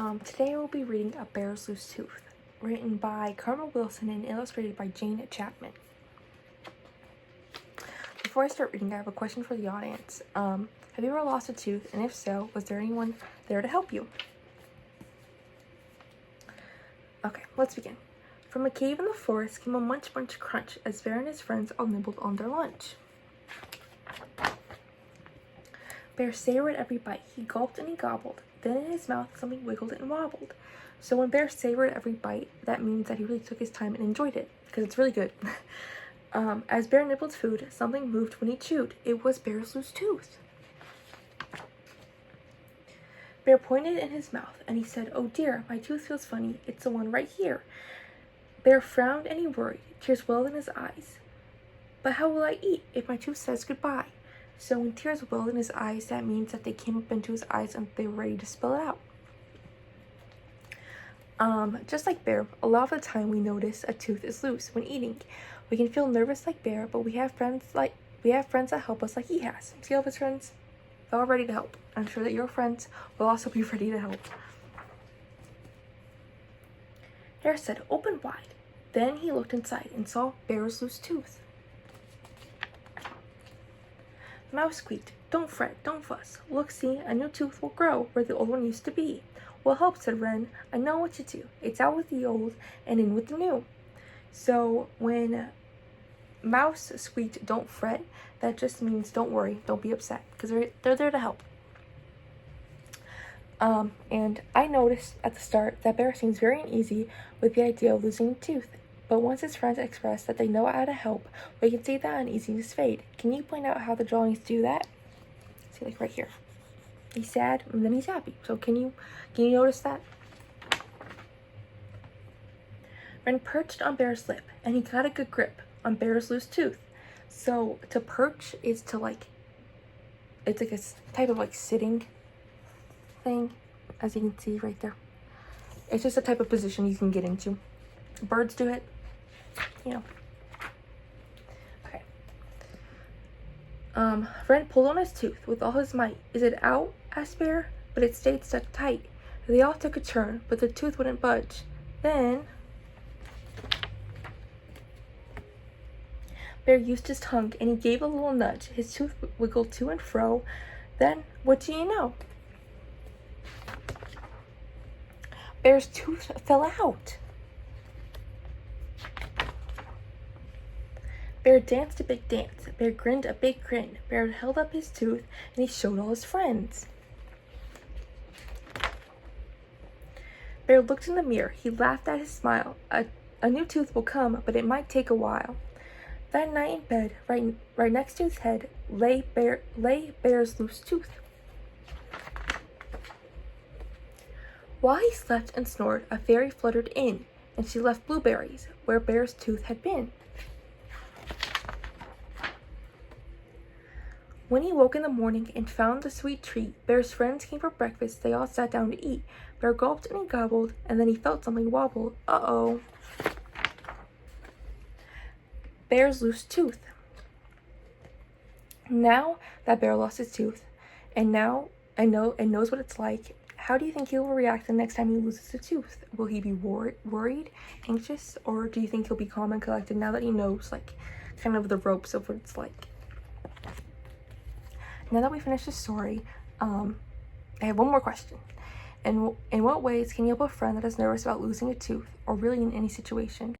Today I will be reading A Bear's Loose Tooth, written by Karma Wilson and illustrated by Jane Chapman. Before I start reading, I have a question for the audience. Have you ever lost a tooth, and if so, was there anyone there to help you? Okay, let's begin. From a cave in the forest came a munch munch crunch as Bear and his friends all nibbled on their lunch. Bear savored every bite. He gulped and he gobbled. Then in his mouth something wiggled and wobbled. So when Bear savored every bite, that means that he really took his time and enjoyed it, because it's really good. As Bear nibbled food, something moved when he chewed. It was Bear's loose tooth. Bear pointed in his mouth, and he said, "Oh dear, my tooth feels funny. It's the one right here." Bear frowned and he worried. Tears welled in his eyes. "But how will I eat if my tooth says goodbye?" So when tears welled in his eyes, that means that they came up into his eyes and they were ready to spill it out. Just like Bear, a lot of the time we notice a tooth is loose when eating. We can feel nervous like Bear, but we have friends that help us like he has. See all of his friends? They're all ready to help. I'm sure that your friends will also be ready to help. Bear said, "Open wide." Then he looked inside and saw Bear's loose tooth. Mouse squeaked, "Don't fret, don't fuss. Look, see, a new tooth will grow where the old one used to be." "Well, help," said Wren. "I know what to do. It's out with the old and in with the new." So when Mouse squeaked, "Don't fret," that just means don't worry, don't be upset, because they're there to help. And I noticed at the start that Bear seems very uneasy with the idea of losing a tooth. But once his friends express that they know how to help, we can see that uneasiness fade. Can you point out how the drawings do that? See, like right here. He's sad and then he's happy. So can you notice that? Wren perched on Bear's lip, and he got a good grip on Bear's loose tooth. So to perch is to it's like a type of sitting thing, as you can see right there. It's just a type of position you can get into. Birds do it, Okay. Wren pulled on his tooth with all his might. "Is it out?" asked Bear, but it stayed stuck tight. They all took a turn, but the tooth wouldn't budge. Then Bear used his tongue, and he gave a little nudge. His tooth wiggled to and fro. Then, what do you know? Bear's tooth fell out. Bear danced a big dance. Bear grinned a big grin. Bear held up his tooth, and he showed all his friends. Bear looked in the mirror. He laughed at his smile. A new tooth will come, but it might take a while. That night in bed, right next to his head, lay Bear's loose tooth. While he slept and snored, a fairy fluttered in, and she left blueberries where Bear's tooth had been. When he woke in the morning and found the sweet treat, Bear's friends came for breakfast. They all sat down to eat. Bear gulped and he gobbled, and then he felt something wobble. Uh-oh. Bear's loose tooth. Now that Bear lost his tooth, and now knows what it's like, how do you think he will react the next time he loses a tooth? Will he be worried, anxious, or do you think he'll be calm and collected now that he knows, kind of the ropes of what it's like? Now that we finished the story, I have one more question. In what ways can you help a friend that is nervous about losing a tooth, or really in any situation?